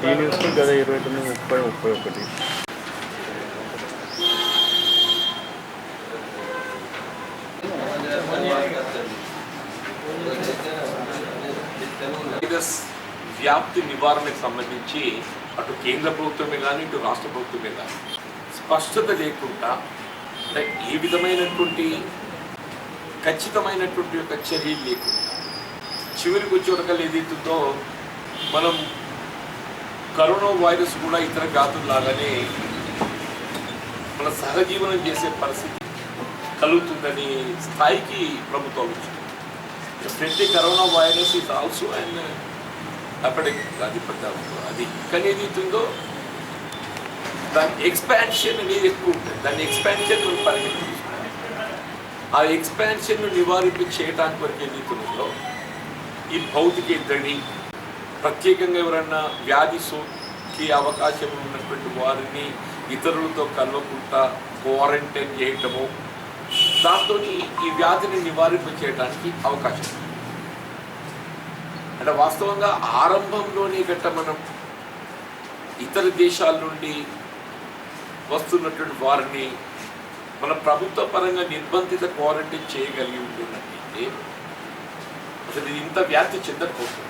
దీని వస్తుంది కదా 29, 30, 31. వైరస్ వ్యాప్తి నివారణకు సంబంధించి అటు కేంద్ర ప్రభుత్వమే కానీ ఇటు రాష్ట్ర ప్రభుత్వమే కానీ స్పష్టత లేకుండా ఏ విధమైనటువంటి ఖచ్చితమైనటువంటి యొక్క చర్యలు లేకుండా చివరికి వచ్చేవరకల్లా ఏదైతుందో మనం కరోనా వైరస్ కూడా ఇతర వ్యాధుల్లాగానే మన సహజీవనం చేసే పరిస్థితి కలుగుతుందని స్థాయికి ప్రభుత్వాలు వచ్చింది. ప్రతి corona virus is also and అపెండిక్ అది కానీ ఏదైతుందో దాని ఎక్స్పాన్షన్ అనేది ఎక్కువ ఉంటుంది. దాని ఎక్స్పాన్షన్ మనం పరిగణించాలి. ఆ ఎక్స్పాన్షన్ను నివారింపు చేయడానికి వరకు ఏదైతుందో ఈ భౌతిక ఇద్దరిని ప్రత్యేకంగా ఎవరన్నా వ్యాధి సోకే అవకాశం ఉన్నటువంటి వారిని ఇతరులతో కలవకుండా క్వారంటైన్ చేయటము, దాంతో ఈ వ్యాధిని నివారింపు చేయడానికి అవకాశం. అంటే వాస్తవంగా ఆరంభంలోనే గట్ట మనం ఇతర దేశాల నుండి వస్తున్నటువంటి వారిని మన ప్రభుత్వ పరంగా నిర్బంధిత క్వారంటైన్ చేయగలిగి ఉంటున్నట్టయితే అసలు ఇది ఇంత వ్యాప్తి చెందకపోతుంది.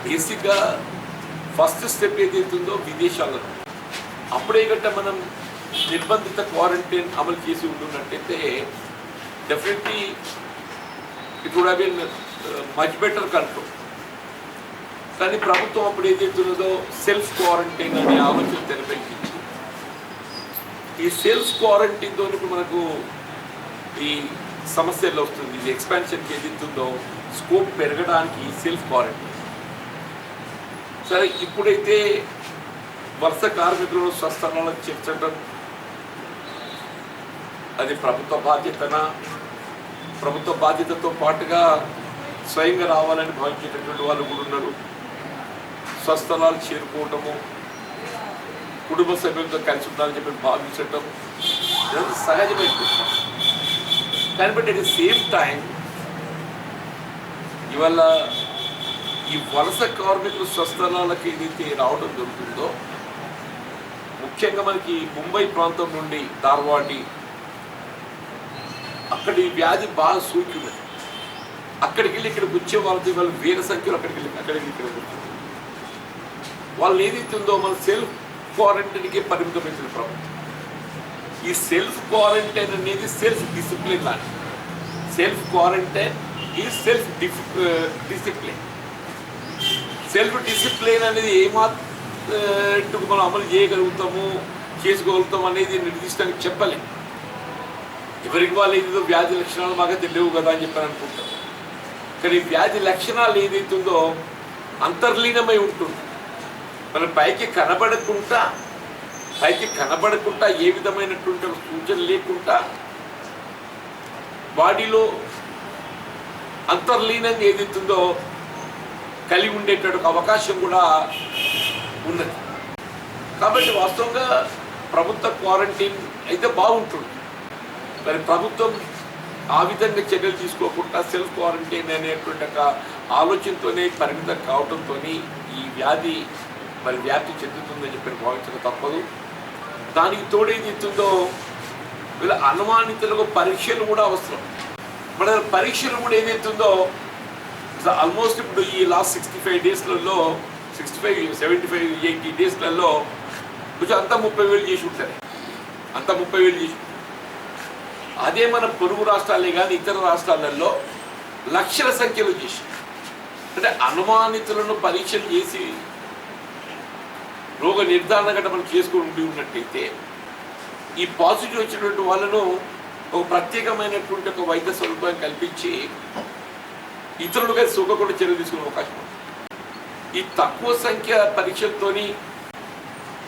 బేసిక్గా ఫస్ట్ స్టెప్ ఏదైతుందో విదేశాలలో అప్పుడే గట్ట మనం నిర్బంధిత క్వారంటైన్ అమలు చేసి ఉంటున్నట్టయితే definitely it would have been much better control. కానీ ప్రభుత్వం అప్పుడు ఏదైతున్నదో సెల్ఫ్ క్వారంటైన్ అనే ఆలోచన తెరపైకి ఈ సెల్ఫ్ క్వారంటైన్తో మనకు ఈ సమస్యలు వస్తుంది. ఇది ఎక్స్పాన్షన్కి ఏదైతుందో స్కోప్ పెరగడానికి సెల్ఫ్ క్వారంటైన్. సరే, ఇప్పుడైతే వలస కార్మికులను స్వస్థలాలకు చేర్చడం అది ప్రభుత్వ బాధ్యతనా? ప్రభుత్వ బాధ్యతతో పాటుగా స్వయంగా రావాలని భావించేటటువంటి వాళ్ళు కూడా ఉన్నారు. స్వస్థలాలు చేరుకోవటము, కుటుంబ సభ్యులతో కలిసి ఉండాలని చెప్పి భావించటం ఇదంతా సహజమైపోతుంది. కానీ but at the same time ఇవాళ ఈ వలస కార్మికులు స్వస్థలాలకు ఏదైతే రావడం జరుగుతుందో, ముఖ్యంగా మనకి ముంబై ప్రాంతం నుండి ధార్వాడి అక్కడి వ్యాధి బాగా సోకినది. అక్కడికి వెళ్ళి ఇక్కడికి వచ్చే వాళ్ళతో వాళ్ళు వేల సంఖ్యలో అక్కడికి ఇక్కడ కూర్చుంది. వాళ్ళు ఏదైతుందో మన సెల్ఫ్ క్వారంటైన్కే పరిమితమైన ప్రభుత్వం. ఈ సెల్ఫ్ క్వారంటైన్ అనేది సెల్ఫ్ డిసిప్లిన్ లాంటి. సెల్ఫ్ క్వారంటైన్ ఈ సెల్ఫ్ డిసిప్లిన్. సెల్ఫ్ డిసిప్లిన్ అనేది ఏమాత్రం మనం అమలు చేయగలుగుతాము, చేసుకోగలుగుతాం అనేది నిర్దిష్టంగా చెప్పలేము. ఎవరికి వాళ్ళు ఏదో వ్యాధి లక్షణాలు మాకు తెలియవు కదా అని చెప్పని అనుకుంటాం. కానీ వ్యాధి లక్షణాలు ఏదైతుందో అంతర్లీనమై ఉంటుంది. మనం పైకి కనబడకుండా ఏ విధమైనటువంటి సూచన లేకుండా బాడీలో అంతర్లీనంగా ఏదైతుందో కలిగి ఉండేటటువంటి అవకాశం కూడా ఉన్నది. కాబట్టి వాస్తవంగా ప్రభుత్వ క్వారంటైన్ అయితే బాగుంటుంది. మరి ప్రభుత్వం ఆ విధంగా చర్యలు తీసుకోకుండా సెల్ఫ్ క్వారంటైన్ అనేటువంటి ఒక ఆలోచనతోనే పరిమితం కావడంతో ఈ వ్యాధి మరి వ్యాప్తి చెందుతుందని చెప్పి భావించక తప్పదు. దానికి తోడేదిస్తుందో వీళ్ళ అనుమానితులకు పరీక్షలు కూడా అవసరం. మన పరీక్షలు కూడా ఏదైతుందో ఆల్మోస్ట్ ఇప్పుడు ఈ లాస్ట్ 65 డేస్లలో 65, 75, 80 డేస్లలో కొంచెం అంతా 30,000 చేసి ఉంటారు. అంతా 30,000 చేసి. అదే మన పొరుగు రాష్ట్రాలే కానీ ఇతర రాష్ట్రాలలో లక్షల సంఖ్యలో చేసి, అంటే అనుమానితులను పరీక్షలు చేసి రోగ నిర్ధారణ గట్ట మనం చేసుకుని ఉన్నట్టయితే ఈ పాజిటివ్ వచ్చినటువంటి వాళ్ళను ఒక ప్రత్యేకమైనటువంటి ఒక వైద్య సదుపాయం కల్పించి ఇతరులుగా సోకకుండా చర్యలు తీసుకునే అవకాశం ఉంది. ఈ తక్కువ సంఖ్య పరీక్షలతో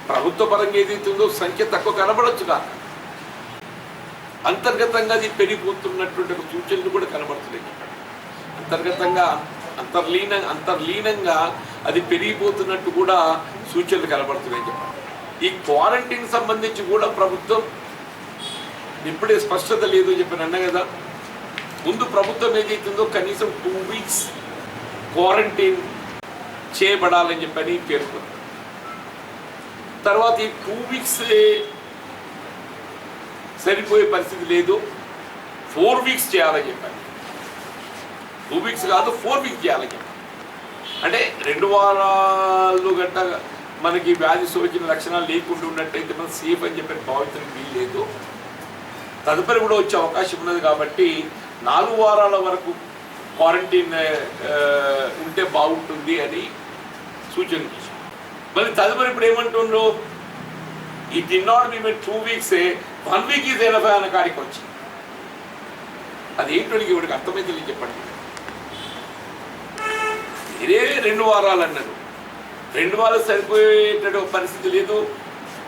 ప్రభుత్వ పరంగా ఏదైతుందో సంఖ్య తక్కువ కనబడచ్చు కాక అంతర్గతంగా అది పెరిగిపోతున్నటువంటి ఒక సూచనలు కూడా కనబడుతున్నాయి. అంతర్గతంగా అంతర్లీనంగా అది పెరిగిపోతున్నట్టు కూడా సూచనలు కనబడుతున్నాయని చెప్పాలి. ఈ క్వారంటైన్ సంబంధించి కూడా ప్రభుత్వం ఇప్పుడే స్పష్టత లేదు చెప్పి అన్నా కదా. ముందు ప్రభుత్వం ఏదైతుందో కనీసం 2 వీక్స్ క్వారంటైన్ చేయబడాలని చెప్పని పేర్కొంది. తర్వాత ఈ 2 వీక్స్ సరిపోయే పరిస్థితి లేదు, 4 వీక్స్ చేయాలని చెప్పాను. 2 వీక్స్ కాదు 4 వీక్స్ చేయాలని చెప్పాను. అంటే 2 వారాలు గట్ట మనకి వ్యాధి సోకిన లక్షణాలు లేకుండా ఉన్నట్టయితే మనం సేఫ్ అని చెప్పి భావించడం వీలు లేదు. తదుపరి కూడా వచ్చే అవకాశం ఉన్నది కాబట్టి 4 వారాల వరకు క్వారంటైన్ ఉంటే బాగుంటుంది అని సూచన చేశారు. మళ్ళీ తదుపరి ఇప్పుడు ఏమంటుండ్రు, ఈ డి నాట్ బి 2 వీక్సే 1 వీక్ ఈజ్ ఎనఫై అన్న కాడికి వచ్చింది. అది ఏంటో ఇవిడికి అర్థమైతే చెప్పండి. మీరే 2 వారాలు అన్నారు, 2 వారాలు సరిపోయేట పరిస్థితి లేదు.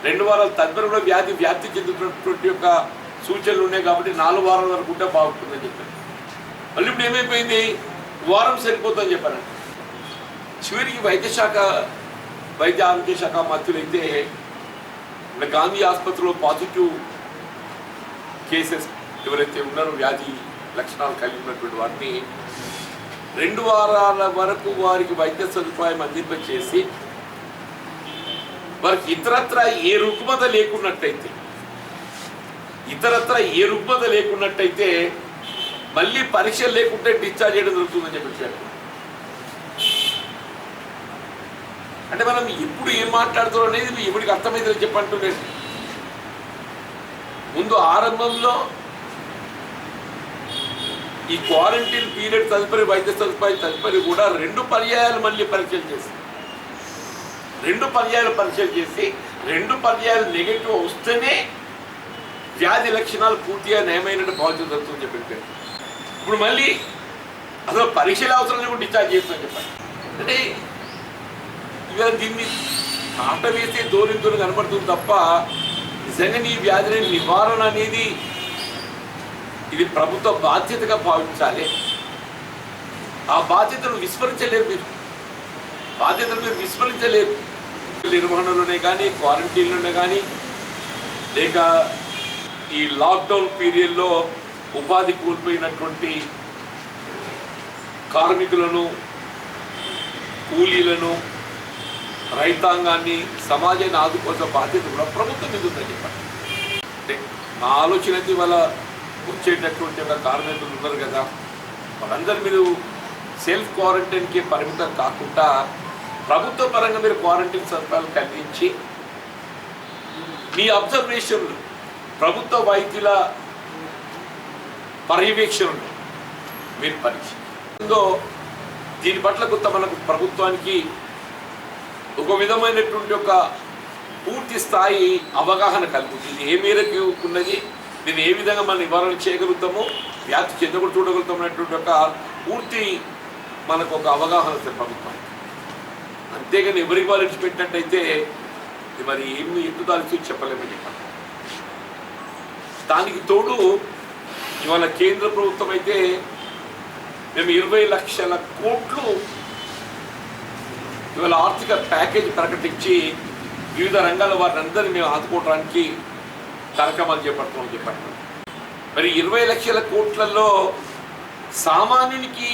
2 వారాలు తదుపరి కూడా వ్యాప్తి చెందుతున్నటువంటి యొక్క సూచనలు ఉన్నాయి కాబట్టి 4 వారాల వరకు ఉంటే బాగుంటుందని చెప్పారు. మళ్ళీ ఇప్పుడు ఏమైపోయింది, వారం సరిపోతుందని చెప్పారంట. చివరికి వైద్య ఆరోగ్య శాఖ మంత్రులైతే గాంధీ ఆసుపత్రిలో పాజిటివ్ కేసెస్ ఎవరైతే ఉన్నారో వ్యాధి లక్షణాలు కలిగి ఉన్నటువంటి వారిని 2 వారాల వరకు వారికి వైద్య సదుపాయం అందింపచేసి వారికి ఇతరత్ర ఏ రుగ్మత లేకున్నట్టయితే మళ్ళీ పరీక్షలు లేకుంటే డిశ్చార్జ్ చేయడం జరుగుతుందని చెప్పారు. అంటే మనం ఇప్పుడు ఏం మాట్లాడుతాం అనేది ఎవరికి అర్థమైందని చెప్పంటున్నాడు. ముందు ఆరంభంలో ఈ క్వారంటైన్ పీరియడ్ తదుపరి వైద్య సదుపాయం తదుపరి కూడా 2 పర్యాయాలు మళ్ళీ పరీక్షలు చేసి 2 పర్యాయాలు నెగటివ్ వస్తేనే వ్యాధి లక్షణాలు పూర్తిగా నయమైనట్టు భావించడం జరుగుతుందని చెప్పారు. ఇప్పుడు మళ్ళీ అసలు పరీక్షలు అవసరం లేకుండా డిశ్చార్జ్ చేస్తుందని చెప్పారు. అంటే ఇవాళ దీన్ని ఆట వేసే దూరం కనబడుతుంది తప్ప నిజంగా ఈ వ్యాధిని నివారణ అనేది ఇది ప్రభుత్వ బాధ్యతగా భావించాలి. ఆ బాధ్యతను విస్మరించలేరు విస్మరించలేరు. నిర్వహణలోనే కానీ క్వారంటైన్లోనే కానీ లేక ఈ లాక్డౌన్ పీరియడ్లో ఉపాధి కోల్పోయినటువంటి కార్మికులను, కూలీలను, రైతాంగాన్ని, సమాజాన్ని ఆదుకోవాల్సిన బాధ్యత కూడా ప్రభుత్వం మీద ఉందని చెప్పండి. అంటే నా ఆలోచన అయితే వాళ్ళ వచ్చేటటువంటి ఒక కార్మికులు ఉన్నారు కదా, వాళ్ళందరూ మీరు సెల్ఫ్ క్వారంటైన్కి పరిమితం కాకుండా ప్రభుత్వ పరంగా మీరు క్వారంటైన్ సదుపాయాలు కలిగించి మీ అబ్జర్వేషన్లు ప్రభుత్వ వైద్యుల పర్యవేక్షణలు మీరు పరీక్ష దీని పట్ల కొంత మనకు ప్రభుత్వానికి ఒక విధమైనటువంటి ఒక పూర్తి స్థాయి అవగాహన కలుగుతుంది. ఏ మేరకు ఉన్నది, దీన్ని ఏ విధంగా మనం నివారణ చేయగలుగుతామో, వ్యాప్తి చెందకుండా చూడగలుగుతాం అనేటువంటి ఒక పూర్తి మనకు ఒక అవగాహన వస్తుంది ప్రభుత్వం. అంతేగాని ఎవరికి వాళ్ళు ఇచ్చిపెట్టినట్టయితే మరి ఏమి ఎత్తుదాల్సి చెప్పలేమని చెప్పాలి. దానికి తోడు ఇవాళ కేంద్ర ప్రభుత్వం అయితే మేము 20 లక్షల కోట్లు ఇవాళ ఆర్థిక ప్యాకేజ్ ప్రకటించి వివిధ రంగాల వారిని అందరినీ మేము ఆదుకోవడానికి కార్యక్రమాలు చేపడుతున్నామని చెప్పారు. మరి 20 లక్షల కోట్లలో సామాన్యునికి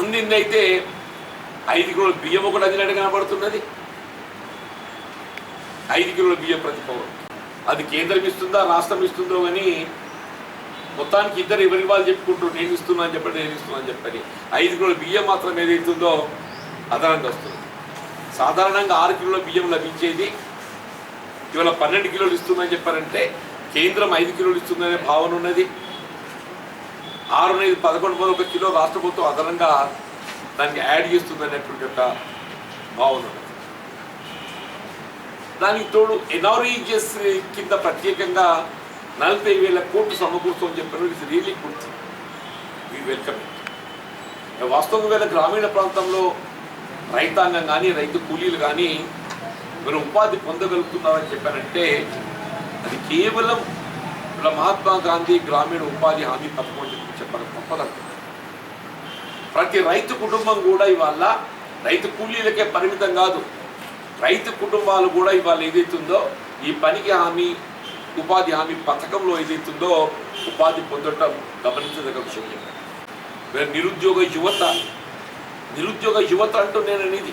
అందిందైతే 5 కిలోల బియ్యం ఒకటి అందినట్టు కనబడుతున్నది. 5 కిలోల బియ్యం ప్రతి పౌరుడు. అది కేంద్రం ఇస్తుందా రాష్ట్రం ఇస్తుందో కానీ మొత్తానికి ఇద్దరు ఎవరికి వాళ్ళు చెప్పుకుంటూ నేను ఇస్తున్నా అని చెప్పని 5 కిలోల బియ్యం మాత్రం ఏదైతుందో అదనంగా వస్తుంది. సాధారణంగా 6 కిలోల బియ్యం లభించేది ఇవాళ 12 కిలోలు ఇస్తుందని చెప్పారంటే కేంద్రం 5 కిలోలు ఇస్తుందనే భావన ఉన్నది. 6 అనేది 11 1 కిలో రాష్ట్ర ప్రభుత్వం అదనంగా దానికి యాడ్ చేస్తుందనేటువంటి ఒక భావన ఉన్నది. దానికి తోడు ఎన్ఆర్ఈజిఎస్ కింద ప్రత్యేకంగా 40,000 కోట్లు సమకూర్చని చెప్పారు. It's really good thing, we welcome it. వాస్తవంగా గ్రామీణ ప్రాంతంలో రైతాంగం కానీ రైతు కూలీలు కానీ మీరు ఉపాధి పొందగలుగుతున్నారని చెప్పారంటే అది కేవలం మహాత్మా గాంధీ గ్రామీణ ఉపాధి హామీ పథకం అని చెప్పారు తప్పదండి. ప్రతి రైతు కుటుంబం కూడా ఇవాళ రైతు కూలీలకే పరిమితం కాదు, రైతు కుటుంబాలు కూడా ఇవాళ ఏదైతుందో ఈ పనికి హామీ ఉపాధి హామీ పథకంలో ఏదైతుందో ఉపాధి పొందడం గమనించదగ్గ విషయం చెప్పాను. నిరుద్యోగ యువత అంటూ నేను అనేది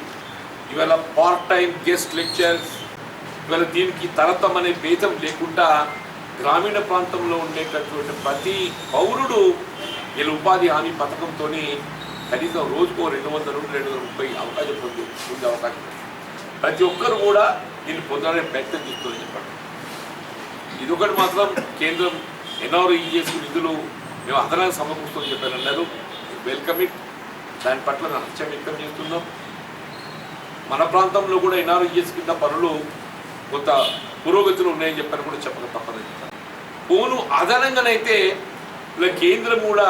ఇవాళ పార్ట్ టైం గెస్ట్ లెక్చర్స్, ఇవాళ దీనికి తరతం అనే భేదం లేకుండా గ్రామీణ ప్రాంతంలో ఉండేటటువంటి ప్రతి పౌరుడు వీళ్ళ ఉపాధి హామీ పథకంతో కనీసం రోజుకో 200-230 అవకాశం పొందే అవకాశం. ప్రతి ఒక్కరు కూడా దీన్ని పొందాలని ప్రయత్నం చేస్తుందని చెప్పండి. ఇదొకటి మాత్రం కేంద్రం NREGS నిధులు మేము అదనాన్ని సమకూరుస్తుందని చెప్పారన్నారు. Welcome it. దాని పట్ల హర్షం వ్యక్తం చేస్తున్నాం. మన ప్రాంతంలో కూడా NREGS కింద పనులు కొంత పురోగతిలో ఉన్నాయని చెప్పని కూడా చెప్పక తప్పదని చెప్పారు. పోను అదనంగానైతే ఇలా కేంద్రం కూడా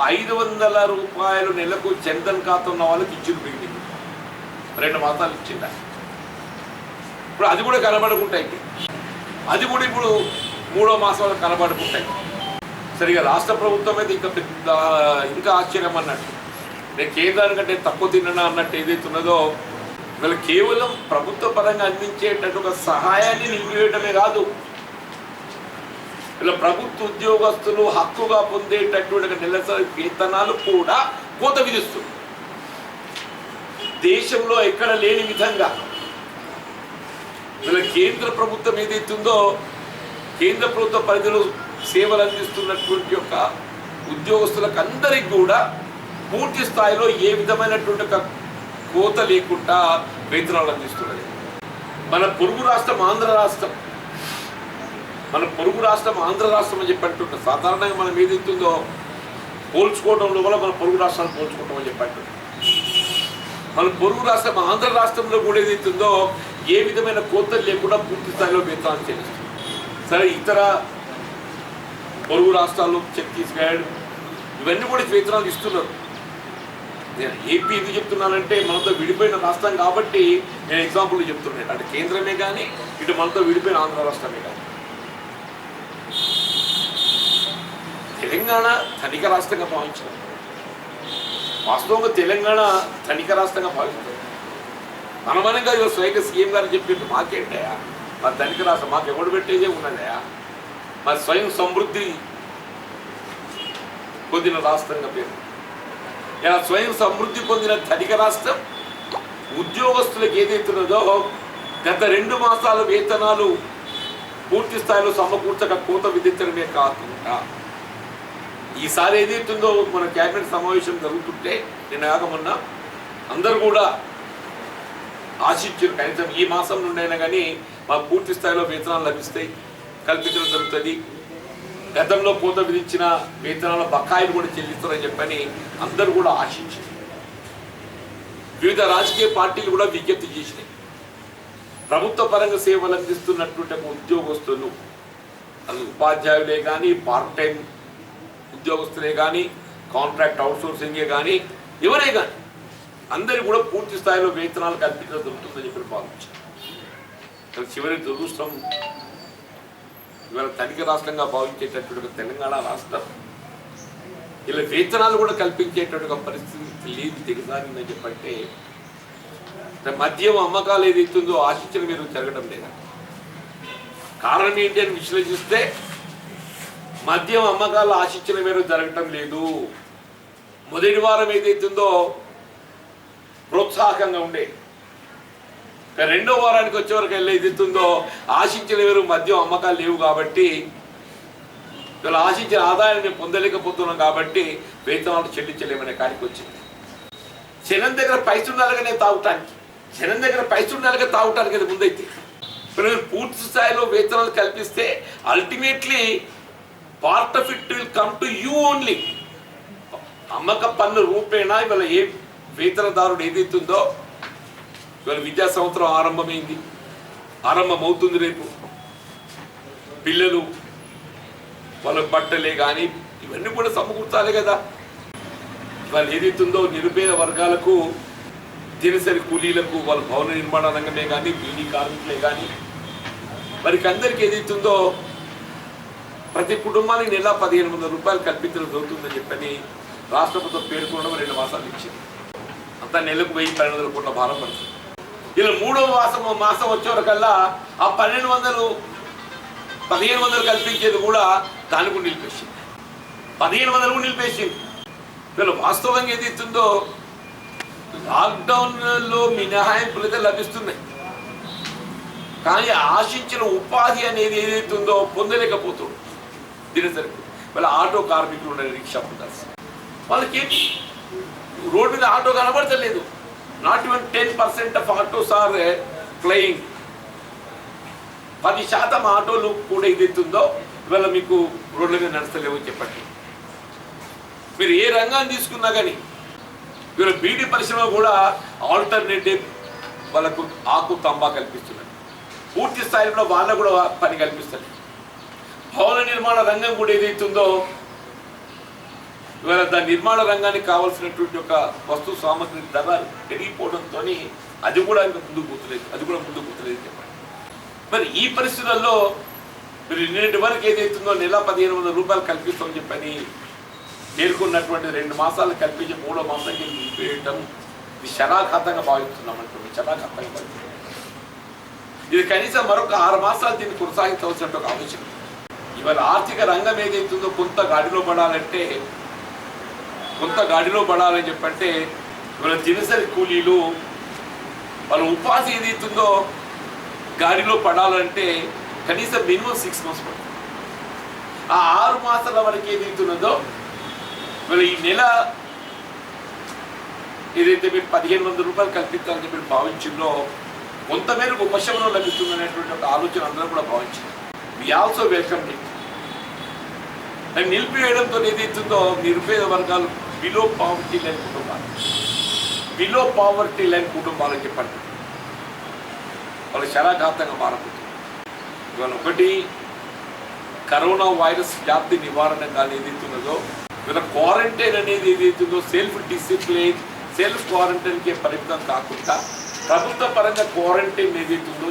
500 రూపాయలు నెలకు జన్ధన్ ఖాతా ఉన్న వాళ్ళకి ఇచ్చింది. బిగినింగ్ 2 మాసాలు ఇచ్చిందా. ఇప్పుడు అది కూడా కనబడుకుంటాయి. అది కూడా ఇప్పుడు 3వ మాసాలు కనబడుకుంటాయి. సరిగా రాష్ట్ర ప్రభుత్వం అయితే ఇంకా ఆశ్చర్యం అన్నట్టు, నేను కేంద్రానికంటే తక్కువ తిన్నా అన్నట్టు ఏదైతే ఉన్నదో వీళ్ళు కేవలం ప్రభుత్వ పరంగా అందించేటట్టు ఒక సహాయాన్ని నిలిపివేయడమే కాదు, ఇలా ప్రభుత్వ ఉద్యోగస్తులు హక్కుగా పొందేటటువంటి నెలసరి వేతనాలు కూడా కోత విధిస్తుంది. దేశంలో ఎక్కడ లేని విధంగా వీళ్ళ కేంద్ర ప్రభుత్వం ఏదైతుందో కేంద్ర ప్రభుత్వ పరిధిలో సేవలు అందిస్తున్నటువంటి యొక్క ఉద్యోగస్తులకు అందరికీ కూడా పూర్తి స్థాయిలో ఏ విధమైనటువంటి ఒక కోత లేకుండా వేతనాలు అందిస్తున్నది. మన పొరుగు రాష్ట్రం ఆంధ్ర రాష్ట్రం అని చెప్పంటుంటాం. సాధారణంగా మనం ఏదైతుందో పోల్చుకోవడంలో వల్ల మన పొరుగు రాష్ట్రాలు పోల్చుకోవటం అని చెప్పంటుంటాం. మన పొరుగు రాష్ట్రం ఆంధ్ర రాష్ట్రంలో కూడా ఏదైతుందో ఏ విధమైన కోతలు లేకుండా పూర్తి స్థాయిలో వేతనాలు చెల్లిస్తుంది. సరే, ఇతర పొరుగు రాష్ట్రాలు ఛత్తీస్గఢ్ ఇవన్నీ కూడా వేతనాలు ఇస్తున్నారు. నేను ఏపీ ఎందుకు చెప్తున్నానంటే మనతో విడిపోయిన రాష్ట్రం కాబట్టి నేను ఎగ్జాంపుల్ చెప్తున్నాను. అంటే కేంద్రమే కానీ ఇటు మనతో విడిపోయిన ఆంధ్ర రాష్ట్రమే కానీ. తెలంగాణ ధనిక రాష్ట్రంగా భావించారు. వాస్తవంగా తెలంగాణ ధనిక రాష్ట్రంగా భావిస్తారు. మనమనంగా స్వయంగా సీఎం గారు చెప్పినట్టు మాకేంటయా మా ధనిక రాష్ట్రం మాకు ఎవడు పెట్టేదే ఉన్నదయా, మా స్వయం సమృద్ధి పొందిన రాష్ట్రంగా పేరు. ఇలా స్వయం సమృద్ధి పొందిన ధనిక రాష్ట్రం ఉద్యోగస్తులకు ఏదైతున్నదో గత 2 మాసాల వేతనాలు పూర్తి స్థాయిలో సమకూర్చక కోత విధించడమే కాకుండా ఈసారి ఏదైతుందో మన క్యాబినెట్ సమావేశం జరుగుతుంటే నేను ఆగమన్న అందరూ కూడా ఆశించారు కనీసం ఈ మాసం నుండి అయినా కానీ మాకు పూర్తి స్థాయిలో వేతనాలు లభిస్తాయి కల్పించడం జరుగుతుంది. గతంలో కోత విధించిన వేతనాల బకాయిలు కూడా చెల్లిస్తారని చెప్పని అందరూ కూడా ఆశించారు. వివిధ రాజకీయ పార్టీలు కూడా విజ్ఞప్తి చేసినాయి. ప్రభుత్వ పరంగా సేవలు అందిస్తున్నటువంటి ఉద్యోగస్తులు, అది ఉపాధ్యాయులే కానీ, పార్ట్ టైం ఉద్యోగస్తులే కానీ, కాంట్రాక్ట్ అవుట్సోర్సింగే కానీ, ఎవరే కానీ అందరికీ కూడా పూర్తి స్థాయిలో వేతనాలు కల్పించడం జరుగుతుందని చెప్పి భావించారు. చివరి దురదృష్టం ఇవాళ ధనిక రాష్ట్రంగా భావించేటటువంటి తెలంగాణ రాష్ట్రం ఇలా వేతనాలు కూడా కల్పించేటటువంటి పరిస్థితి లేదు, దిగజారిందని చెప్పంటే మద్యం అమ్మకాలు ఏదైతుందో ఆశించిన మీరు జరగడం లేదా. కారణం ఏంటి అని విశ్లేషిస్తే మద్యం అమ్మకాలు ఆశించిన మీరు జరగటం లేదు. మొదటి వారం ఏదైతుందో ప్రోత్సాహకంగా ఉండే, 2వ వారానికి వచ్చేవరకు ఏదైతుందో ఆశించిన వేరు మద్యం అమ్మకాలు లేవు కాబట్టి ఇలా ఆశించిన ఆదాయాన్ని పొందలేకపోతున్నాం కాబట్టి వేతనాలు చెల్లించలేమనే కాడికి వచ్చింది. జనం దగ్గర పైసలు ఉండాలిగానే తాగటానికి, జనం దగ్గర పైసలు ఉండాలిగా తాగటానికి అది ముందైతే పూర్తి స్థాయిలో వేతనాలు కల్పిస్తే ultimately part of it will come to you only. అమ్మక పన్ను రూపేణా ఇవాళ ఏ వేతనదారుడు ఏదైతుందో ఇవాళ విద్యా సంవత్సరం ఆరంభమవుతుంది. రేపు పిల్లలు వాళ్ళ బట్టలే కానీ ఇవన్నీ కూడా సమకూర్చాలి కదా. ఇవాళ ఏదైతుందో నిరుపేద వర్గాలకు దినసరి కూలీలకు వాళ్ళ భవన నిర్మాణ రంగమే కానీ, బీడీ కార్మికులే కానీ వారికి అందరికీ ఏదైతుందో ప్రతి కుటుంబానికి నెల 1500 రూపాయలు కల్పించడం జరుగుతుందని చెప్పని రాష్ట్ర ప్రభుత్వం పేర్కొనడం 2 మాసాలు ఇచ్చింది. అంతా నెలకు 1000-1200 కోట్ల భారం పడుతుంది. ఇలా 3వ మాసం వచ్చేవరకల్లా ఆ 1500 కల్పించేది కూడా దాన్ని కూడా నిలిపేసింది. 1500 కూడా నిలిపేసింది. వీళ్ళు వాస్తవంగా ఏది ఇస్తుందో లాక్డౌన్లో మినహాయింపులు అయితే లభిస్తున్నాయి, కానీ ఆశించిన ఉపాధి అనేది ఏదైతుందో పొందలేకపోతుంది. దినసరి వాళ్ళ ఆటో కార్మికులు ఉన్నారు, రిక్షా పొందాల్సి వాళ్ళకి రోడ్డు మీద ఆటో కనబడతలేదు. Not even 10% of autos are flying. 10% ఆటోలు కూడా ఏదైతుందో ఇవాళ మీకు రోడ్ల మీద నడుస్తలేవు చెప్పండి. మీరు ఏ రంగాన్ని తీసుకున్నా కానీ ఇవాళ బీడీ పరిశ్రమ కూడా ఆల్టర్నేటివ్ వాళ్ళకు ఆకు తంబా కల్పిస్తున్నారు. పూర్తి స్థాయిలో వాళ్ళకు కూడా పని కల్పిస్తారు. భవన నిర్మాణ రంగం కూడా ఏదైతుందో ఇవాళ దాని నిర్మాణ రంగానికి కావాల్సినటువంటి ఒక వస్తు సామగ్రి ధర పెరిగిపోవడంతో అది కూడా ముందుకు పోతలేదు చెప్పండి. మరి ఈ పరిస్థితుల్లో మీరు నిన్నటి వరకు ఏదైతుందో నెల 1500 రూపాయలు కల్పిస్తామని చెప్పని పేర్కొన్నటువంటి 2 మాసాలు కల్పించి 3వ మాసానికి నిలిపేయటం ఇది శరాఘాతంగా భావిస్తున్నాం అంటున్నాం. శరాఘాతంగా భావిస్తున్నాం. ఇది కనీసం మరొక 6 మాసాలు దీన్ని కొనసాగించవలసిన ఒక ఆలోచన. ఇవాళ ఆర్థిక రంగం ఏదైతుందో కొంత గాడిలో పడాలని చెప్పంటే ఇవాళ దినసరి కూలీలు వాళ్ళ ఉపాధి ఏదైతుందో గాడిలో పడాలంటే కనీసం మినిమం 6 మంత్స్ పడుతుంది. ఆ 6 మాసాల వరకు ఏదైతున్నదో ఇవాళ ఈ నెల ఏదైతే మీరు 1500 రూపాయలు కల్పిస్తారని చెప్పి భావించిందో కొంతమేరకు ఉపశమనం లభిస్తుంది అనేటువంటి ఒక ఆలోచన అందరూ కూడా భావించారు. We also welcome it. దాన్ని నిలిపివేయడంతో ఏదైతుందో నిరుపేద వర్గాలు బిలో పావర్టీ లైన్ కుటుంబాలని చెప్పండి వాళ్ళు శరాఘాతంగా మారబోతుంది. ఇవాళ ఒకటి కరోనా వైరస్ వ్యాప్తి నివారణ కానీ ఏదైతున్నదో ఇవాళ క్వారంటైన్ అనేది ఏదైతుందో సెల్ఫ్ క్వారంటైన్కే పరిమితం కాకుండా ప్రభుత్వ పరంగా క్వారంటైన్ ఏదైతుందో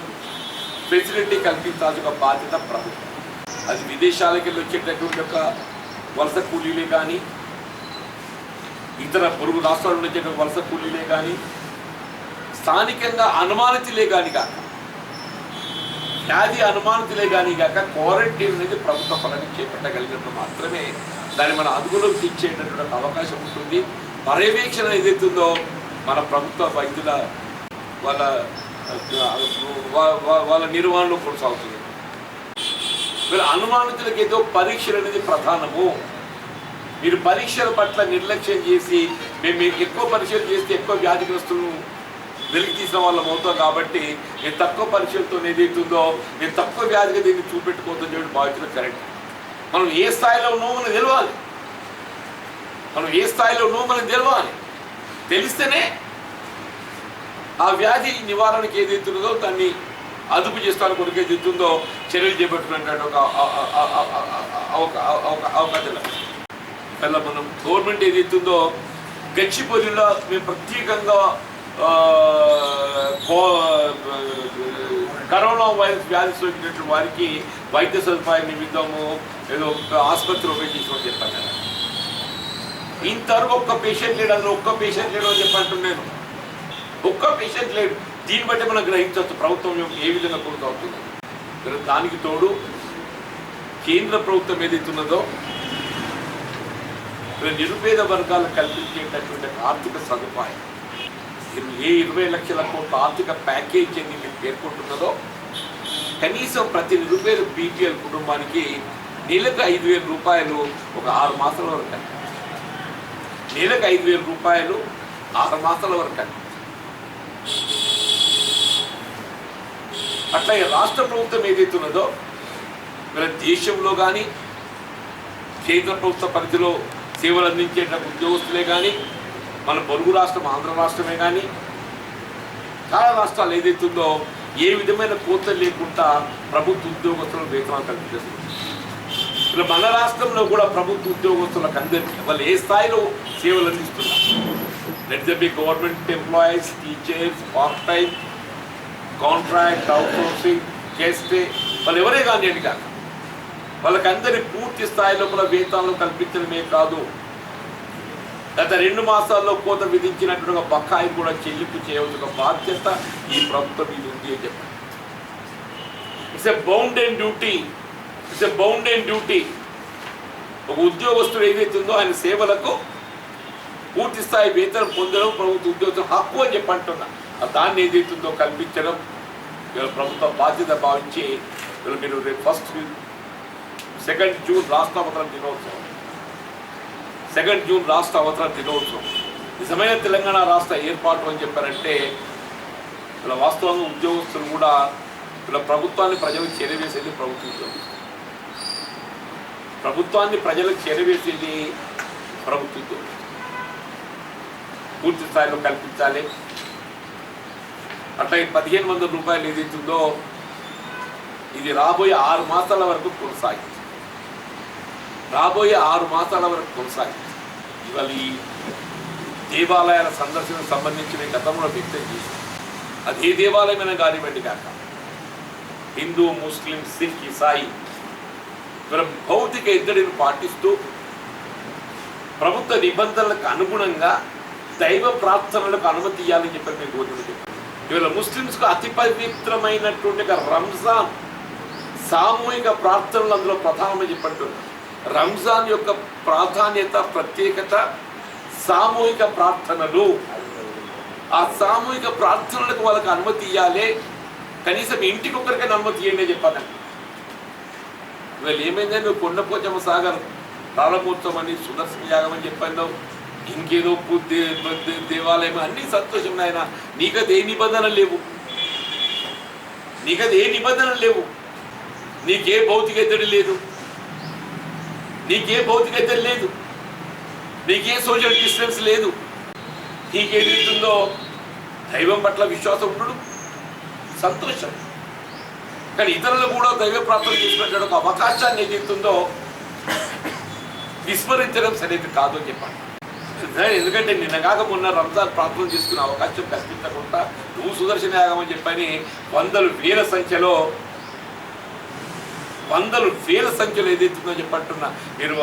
ఫెసిలిటీ కల్పించాల్సిన బాధ్యత ప్రభుత్వం. అది విదేశాలకు వెళ్ళి వచ్చేటటువంటి ఒక వలస కూలీలే కానీ ఇతర పొరుగు రాష్ట్రాల నుంచి వచ్చే వలస కూలీలే కానీ స్థానికంగా అనుమానితులే కానీ కాక వ్యాధి అనుమానితులే కానీ కాక క్వారంటైన్ అనేది ప్రభుత్వ పరంగా చేపట్టగలిగినప్పుడు మాత్రమే దాన్ని మన అదుపులోకి తెచ్చేటటువంటి అవకాశం ఉంటుంది. పర్యవేక్షణ ఏదైతుందో మన ప్రభుత్వ వైద్యుల వాళ్ళ నిర్వహణలో కొనసాగుతుంది. వీళ్ళ అనుమానితులకు ఏదో పరీక్షలు అనేది ప్రధానము. మీరు పరీక్షల పట్ల నిర్లక్ష్యం చేసి మేము ఎక్కువ పరీక్షలు చేస్తే ఎక్కువ వ్యాధిగ్రస్తులను వెలికి తీసిన వాళ్ళం అవుతాం కాబట్టి నేను తక్కువ పరీక్షలతో ఏదైతుందో నేను తక్కువ వ్యాధిగా దీన్ని చూపెట్టుకోవద్దని చెప్పి భావించడం కరెక్ట్. మనం ఏ స్థాయిలో ఉన్నామో మనకు తెలవాలి. తెలిస్తేనే ఆ వ్యాధి నివారణకి ఏదైతుందో దాన్ని అదుపు చేస్తానికి కొరకు ఏదైతుందో చర్యలు చేపట్టుకున్నట్టు ఒక అవకాశం. ఇలా మనం గవర్నమెంట్ ఏదైతుందో గచ్చిబౌలిలో మేము ప్రత్యేకంగా కరోనా వైరస్ వ్యాధి సోకినటువంటి వారికి వైద్య సదుపాయం నిమిత్తము ఏదో ఆసుపత్రి ఓపెన్ చేసుకోమని చెప్పాను కదా. ఇంతవరకు ఒక్క పేషెంట్ లేడు అని చెప్పంటున్నాను. ఒక్క పేషెంట్ లేడు. దీన్ని బట్టి మనం గ్రహించవచ్చు ప్రభుత్వం ఏ విధంగా కొనసాగుతుంది. దానికి తోడు కేంద్ర ప్రభుత్వం ఏదైతున్నదో నిరుపేద వర్గాలకు కల్పించేటటువంటి ఆర్థిక సదుపాయం ఏ 20 లక్షల కోట్ల ఆర్థిక ప్యాకేజ్ అని మీరు పేర్కొంటున్నదో కనీసం ప్రతి నిరుపేద బీపీఎల్ కుటుంబానికి నెలకు 5,000 రూపాయలు ఒక 6 మాసాల వరకు అండి. నెలకు 5,000 రూపాయలు 6 మాసాల వరకు అండి. అట్లాగే రాష్ట్ర ప్రభుత్వం ఏదైతున్నదో మన దేశంలో కానీ కేంద్ర ప్రభుత్వ పరిధిలో సేవలు అందించేట ఉద్యోగస్తులే కానీ మన పొరుగు రాష్ట్రం ఆంధ్ర రాష్ట్రమే కానీ చాలా రాష్ట్రాలు ఏదైతుందో ఏ విధమైన కోతలు లేకుండా ప్రభుత్వ ఉద్యోగస్తులకు వేతనాలు కల్పిస్తుంది. ఇలా మన రాష్ట్రంలో కూడా ప్రభుత్వ ఉద్యోగస్తులకు అందరికీ వాళ్ళు ఏ స్థాయిలో సేవలు అందిస్తున్నారు. Let there be government employees, teachers, part time, contract, outsourcing, guest వాళ్ళు ఎవరే కానివ్వండి కాక వాళ్ళకందరి పూర్తి స్థాయిలో కూడా వేతనాలు కల్పించడమే కాదు గత 2 మాసాల్లో కోత విధించినటువంటి ఒక బకాయి కూడా చెల్లింపు చేయవలసిన బాధ్యత ఈ ప్రభుత్వం మీద ఉంది అని చెప్పారు. It's a bound and duty. It's a bound and duty. ఒక ఉద్యోగస్తుడు ఏదైతే ఉందో ఆయన సేవలకు పూర్తి స్థాయి వేతనం పొందడం ప్రభుత్వ ఉద్యోగస్తుల హక్కు అని చెప్పంటున్నా. దాన్ని ఏదైతుందో కల్పించడం ప్రభుత్వ బాధ్యత భావించి మీరు రేపు 2 జూన్ రాష్ట్ర అవతరణ దినోత్సవం, 2 జూన్ రాష్ట్ర అవతరణ దినోత్సవం నిజమైన తెలంగాణ రాష్ట్ర ఏర్పాటు అని చెప్పారంటే ఇలా వాస్తవంగా ఉద్యోగస్తులు కూడా ఇలా ప్రభుత్వాన్ని ప్రజలకు చేరవేసేది ప్రభుత్వ ఉద్యోగం, ప్రభుత్వాన్ని ప్రజలకు చేరవేసేది ప్రభుత్వ ఉద్యోగం పూర్తి స్థాయిలో కల్పించాలి. అట్లా 1500 రూపాయలు ఏదైతుందో ఇది రాబోయే 6 మాసాల వరకు కొనసాగింది. రాబోయే 6 మాసాల వరకు కొనసాగింది. ఇవాళ ఈ దేవాలయాల సందర్శనకు సంబంధించిన గతంలో వ్యక్తం చేసి అది ఏ దేవాలయమైనా కానివ్వండి కాక హిందూ, ముస్లిం, సిక్, ఇసాయి భౌతిక ఎద్దడిని పాటిస్తూ ప్రభుత్వ నిబంధనలకు అనుగుణంగా దైవ ప్రార్థనలకు అనుమతి ఇవ్వాలని చెప్పి మీరు కోరుకుంటున్నారు. ఇవాళ ముస్లిమ్స్కు అతి పవిత్రమైనటువంటి రంజాన్ సామూహిక ప్రార్థనలు అందులో ప్రధానమని చెప్పంటున్నారు. రంజాన్ యొక్క ప్రాధాన్యత, ప్రత్యేకత సామూహిక ప్రార్థనలు. ఆ సామూహిక ప్రార్థనలకు వాళ్ళకి అనుమతి ఇవ్వాలి. కనీసం ఇంటికి ఒకరికైనా అనుమతి ఇవ్వండి చెప్పాను. ఇవాళ ఏమైందని నువ్వు కొండపోచమ్మ సాగర్ ప్రారంభోత్సవం అని, సుదర్శన యాగం అని చెప్పాను, ఇంకేదో దేవాలయం, అన్ని సంతోషం. ఆయన నీకది ఏ నిబంధనలు లేవు, నీకది ఏ నిబంధనలు లేవు, నీకే భౌతిక ఎద్దడి లేదు, నీకే భౌతిక ఎద్దడి లేదు, నీకే సోషల్ డిస్టెన్స్ లేదు. నీకేదైతుందో దైవం పట్ల విశ్వాసం ఉండడు, సంతోషం. కానీ ఇతరులు కూడా దైవ ప్రార్థన చేసుకునే ఒక అవకాశాన్ని ఏదైతుందో విస్మరించడం సరైనది కాదు అని చెప్పండి. ఎందుకంటే నిన్న కాక మొన్న రంజాన్ ప్రార్థన చేసుకునే అవకాశం కల్పించకుండా నువ్వు సుదర్శన యాగం అని చెప్పని వందల వేల సంఖ్యలో ఏదైతుందో చెప్పంటున్నా. మీరు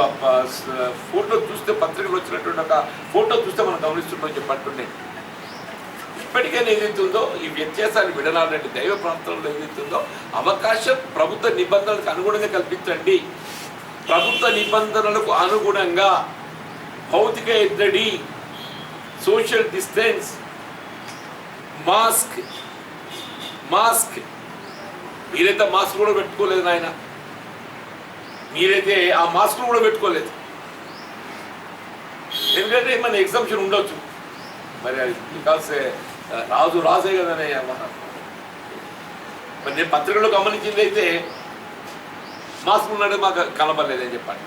ఫోటో చూస్తే, పత్రికలు వచ్చినటువంటి ఒక ఫోటో చూస్తే మనం గమనిస్తున్నాం చెప్పంటుండే. ఇప్పటికైనా ఏదైతుందో ఈ వ్యత్యాసాన్ని విడనాలంటే దైవ ప్రాంతంలో ఏదైతుందో అవకాశం ప్రభుత్వ నిబంధనలకు అనుగుణంగా కల్పించండి. ప్రభుత్వ నిబంధనలకు అనుగుణంగా భౌతిక ఎద్దడి, సోషల్ డిస్టెన్స్, మాస్క్ మీరైతే మాస్క్ కూడా పెట్టుకోలేదు నాయన, మీరైతే ఆ మాస్క్ కూడా పెట్టుకోలేదు. ఎందుకంటే మన ఎగ్జామ్షన్ ఉండొచ్చు, మరి బికాస్ రాజే కదనే. మరి నేను పత్రికలో గమనించింది అయితే మాస్క్ ఉన్నాడే మాకు కనబడలేదని చెప్పండి.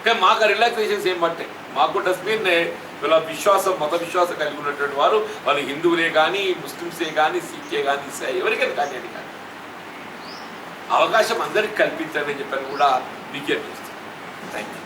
కానీ మాకు రిలాక్సేషన్స్ ఏం పట్టాయి, మాకు డస్ట్బిన్ ఇలా మత విశ్వాసం కలిగి ఉన్నటువంటి వారు, వాళ్ళు హిందువులే కానీ, ముస్లిమ్సే కానీ, సిక్కే కానీ, ఇసాయి ఎవరికైనా కానీ అని కానీ అవకాశం అందరికి కల్పించాలని చెప్పని కూడా విజ్ఞప్తి చేస్తాను. Thank you.